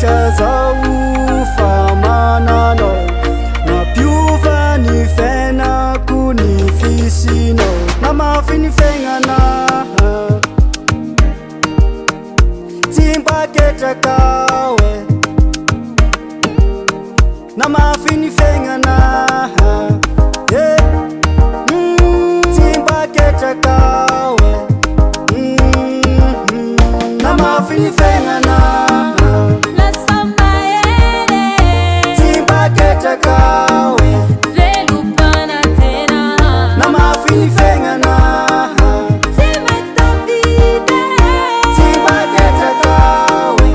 Sambatra zao fa mananao, mampiova ny fiainako ny fisinao. Namafy ny fiaignanaha, tsy mba ketraka oe. Namafy ny fiaignanaha, tsy mba ketraka oe. Namafy ny fiaignanaha, tsy mba ketraka oe. Namafy ny fiaignanaha, tsy mba ketraka oe.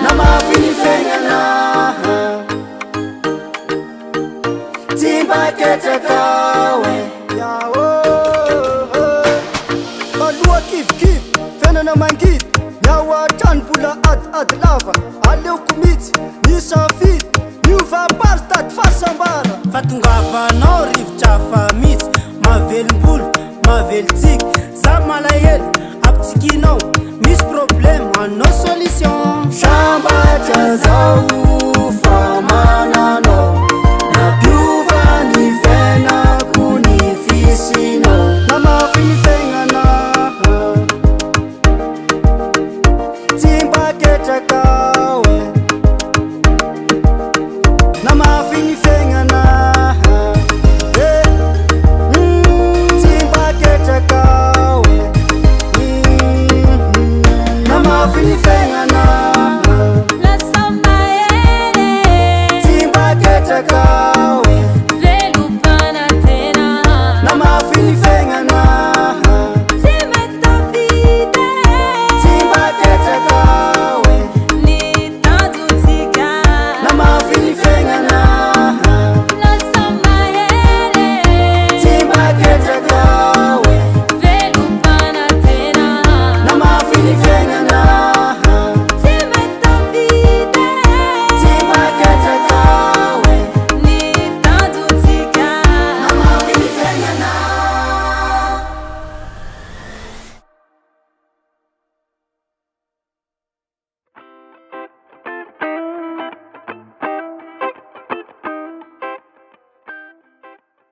Namafy ny fiaignanaha, tsy mba ketraka oe. Aloha kivikivy, fiainana mangidy, miaoa trano mbola ady lava. Aleoko mitsy nisafidy, niova pazy tady fasambara. Fa tongavanao rivotra fa misy mahavelombolo, mahavelotsiky. Za malahelo, ampitsikinao, misy problème, anao solution. Sambatra zao